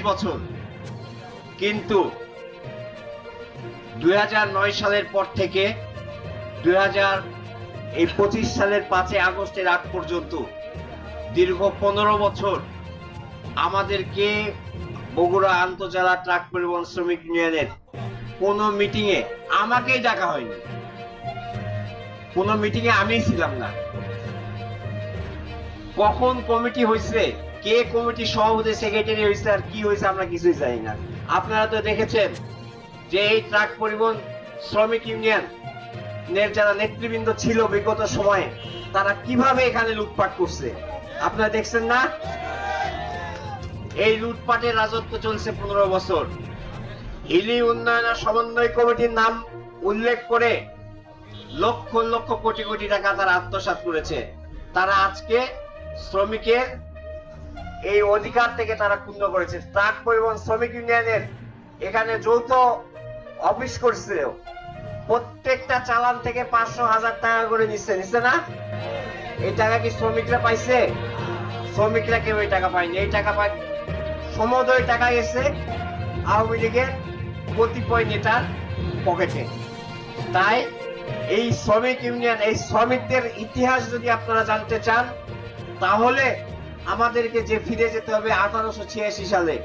বছর, কিন্তু 2009 সালের পর থেকে 2025 সালের 5 আগস্টের আগ পর্যন্ত দীর্ঘ 15 বছর আমাদেরকে বগুড়া আন্তজেলা ট্রাক পরিবহন শ্রমিক ইউনিয়নের কোন মিটিং এ আমাকেই ডাকা হয়নি। কোন মিটিং এ আমি ছিলাম না। কখন কমিটি হয়েছে, কে কমিটি সভাপতি সেক্রেটারি হয়েছে আর কি হয়েছে আমরা কিছুই জানি না। আপনারা তো দেখেছেন যে এই ট্রাক পরিবহন শ্রমিক ইউনিয়নের যারা নেতৃবৃন্দ ছিল বিগত সময়ে তারা কিভাবে এখানে লুটপাট করছে আপনারা দেখছেন না। এই লুটপাটের রাজত্ব চলছে 15 বছর। হিলি উন্নয়ন সমন্বয় কমিটির নাম উল্লেখ করে লক্ষ লক্ষ কোটি কোটি টাকা তারা আত্মসাৎ করেছে। তারা আজকে শ্রমিকের এই অধিকার থেকে তারা ক্ষুণ্ণ করেছে। ট্রাক পরিবহন শ্রমিক ইউনিয়নের এখানে যৌথ অফিস করছে, প্রত্যেকটা চালান থেকে 500,000 টাকা করে নিচ্ছে না। এই টাকা কি শ্রমিকরা পাইছে? শ্রমিকরা কেউ এই টাকা পায়নি। এই টাকা পায় সমুদয় টাকা গেছে আওয়ামী লীগের কতিপয় নেতার পকেটে। তাই এই শ্রমিক ইউনিয়ন, এই শ্রমিকদের ইতিহাস যদি আপনারা জানতে চান তাহলে আমাদেরকে যে ফিরে যেতে হবে 1886 সালে,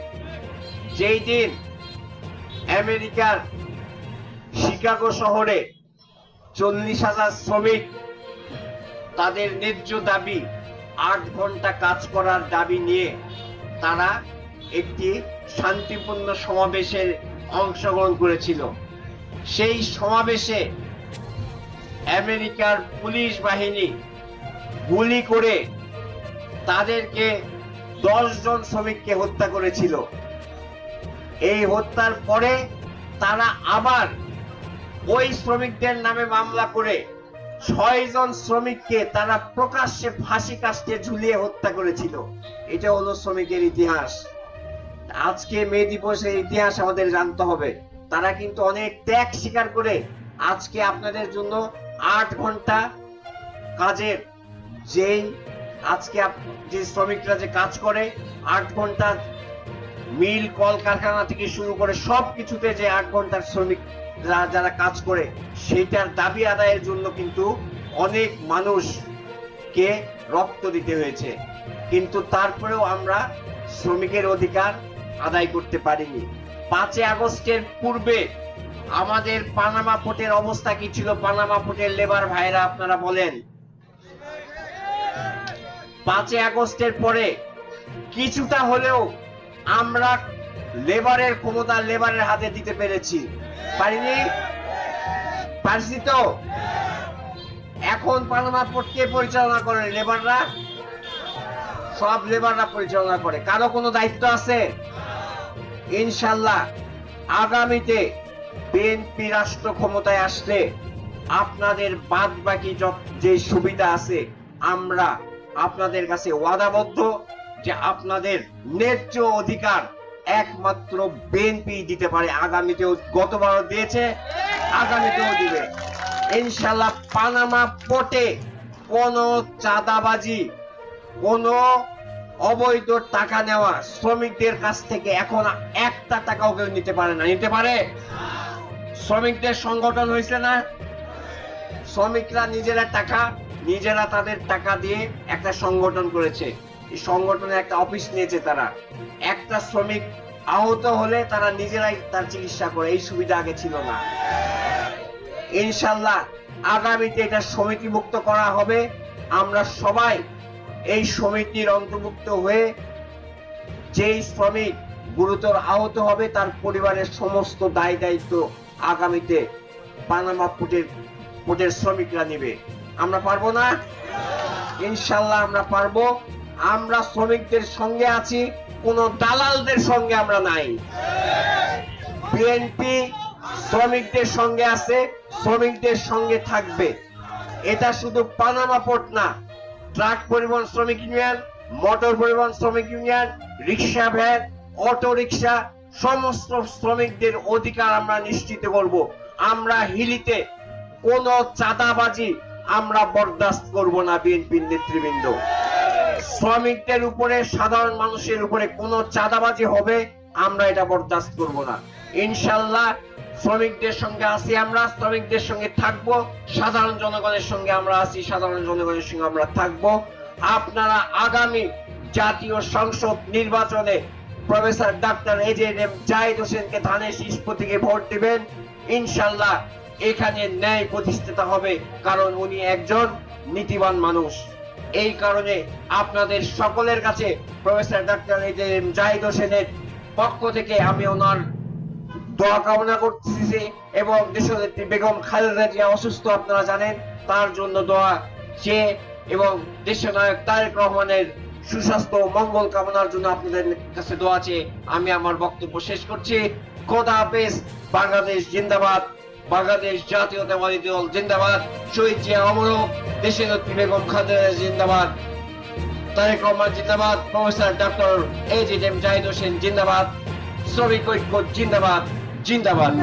যেই দিন আমেরিকার শিকাগো শহরে 40,000 শ্রমিক তাদের ন্যায্য দাবি 8 ঘন্টা কাজ করার দাবি নিয়ে তারা একটি শান্তিপূর্ণ সমাবেশে অংশগ্রহণ করেছিল। সেই সমাবেশে আমেরিকার পুলিশ বাহিনী গুলি করে তাদেরকে 10 জন শ্রমিককে হত্যা করেছিল। এই হত্যার পরে তারা আবার ওই শ্রমিকদের নামে মামলা করে 6 জন শ্রমিককে তারা প্রকাশ্যে ফাঁসি কাস্টে ঝুলিয়ে হত্যা করেছিল। এটা হলো শ্রমিকের ইতিহাস। আজকে মে দিবসের ইতিহাস আমাদের জানতে হবে। তারা কিন্তু অনেক ত্যাগ স্বীকার করে আজকে আপনাদের জন্য 8 ঘন্টা কাজের, যেই আজকে যে শ্রমিকরা যে কাজ করে 8 ঘন্টা মিল কলকারখানা থেকে শুরু করে সবকিছুতে যে 8 ঘন্টার শ্রমিক যারা কাজ করে সেটার দাবি আদায়ের জন্য কিন্তু অনেক মানুষকে রক্ত দিতে হয়েছে। কিন্তু তারপরেও আমরা শ্রমিকের অধিকার আদায় করতে পারিনি। 5 আগস্টের পূর্বে আমাদের পানামা পোর্টের অবস্থা কি ছিল? পানামা পোর্টের লেবার ভাইরা আপনারা বলেন। 5 আগস্টের পরে কিছুটা হলেও আমরা লেবারের ক্ষমতা লেবারের হাতে দিতে পেরেছি, পারিনি? পারছি তো। এখন পানামা পোর্ট কে পরিচালনা করে? লেবাররা। সব লেবাররা পরিচালনা করে। কারো কোনো দায়িত্ব আছে? ইনশাল্লাহ আগামীতে বিএনপি রাষ্ট্র ক্ষমতায় আসলে আপনাদের বাদ বাকি যে সুবিধা আছে আমরা আপনাদের কাছে ওয়াদাবদ্ধ যে আপনাদের ন্যায্য অধিকার একমাত্র বিএনপি দিতে পারে। আগামীতেও, গতবারও দিয়েছে, আগামীতেও দিবে ইনশাল্লাহ। পানামা পোর্টে কোন চাঁদাবাজি, কোন অবৈধ টাকা নেওয়া শ্রমিকদের কাছ থেকে এখন একটা টাকাও কেউ নিতে পারে না। নিতে পারে? শ্রমিকদের সংগঠন হয়েছে না? শ্রমিকরা নিজেরা তাদের টাকা দিয়ে একটা সংগঠন করেছে। এই সংগঠনে একটা অফিস নিয়েছে তারা। একটা শ্রমিক আহত হলে তারা নিজেরাই তার চিকিৎসা করে। এই সুবিধা আগে ছিল না। ইনশাল্লাহ আগামীতে এটা সমিতি মুক্ত করা হবে। আমরা সবাই এই সমিতির অন্তর্ভুক্ত হয়ে যেই শ্রমিক গুরুতর আহত হবে তার পরিবারের সমস্ত দায় দায়িত্ব আগামীতে পানামা পোর্টের শ্রমিকরা নেবে। আমরা পারবো না? ইনশাল্লাহ আমরা পারবো। আমরা শ্রমিকদের সঙ্গে আছি, কোন দালালদের সঙ্গে আমরা নাই। বিএনপি শ্রমিকদের সঙ্গে আছে, শ্রমিকদের সঙ্গে থাকবে। এটা শুধু পানামা পোর্ট না, ট্রাক পরিবহন শ্রমিক ইউনিয়ন, মোটর পরিবহন শ্রমিক union, rickshaw van, auto rickshaw, সমস্ত শ্রমিকদের অধিকার আমরা নিশ্চিত করব। আমরা হিলিতে কোন চাঁদাবাজি আমরা বরদাস্ত করব না। বিএনপির নেতৃবৃন্দ শ্রমিকদের উপরে, সাধারণ মানুষের উপরে কোন চাঁদাবাজি হবে আমরা এটা বরদাস্ত করব না। ইনশাআল্লাহ শ্রমিকদের সঙ্গে আছি, আমরা শ্রমিকদের সঙ্গে থাকব, সাধারণ জনগণের সঙ্গে আমরা আছি, সাধারণ জনগণের সঙ্গে আমরা থাকব। আপনারা আগামী জাতীয় সংসদ নির্বাচনে প্রফেসর ডাক্তার এজেএম জাহিদ হোসেনকে ধানের শীষ প্রতীকে ভোট দিবেন। ইনশাআল্লাহ এখানে ন্যায় প্রতিষ্ঠিত হবে, কারণ উনি একজন নীতিবান মানুষ। এই কারণে আপনাদের সকলের কাছে প্রফেসর ডাক্তার এজেএম জাহিদ হোসেনের পক্ষ থেকে আমি ওনার দোয়া কামনা করতেছি, এবং দেশনেত্রী বেগম খালেদা জিয়া অসুস্থ আপনারা জানেন, তার জন্য দোয়া চেয়ে এবং দেশনায়ক তারেক রহমানের সুস্বাস্থ্য মঙ্গল কামনার জন্য আপনাদের কাছে দোয়া চেয়ে আমি আমার বক্তব্য শেষ করছি। খোদা হাফেজ। বাংলাদেশ জিন্দাবাদ, বাংলাদেশ জাতীয়তাবাদী দল জিন্দাবাদ, শহীদ জিয়া অমর হোক, দেশনেত্রী বেগম খালেদা জিন্দাবাদ, তারেক রহমান জিন্দাবাদ, professor doctor AJM Zahid Hossain জিন্দাবাদ, শ্রমিক ঐক্য জিন্দাবাদ, জিন্দাবাদ।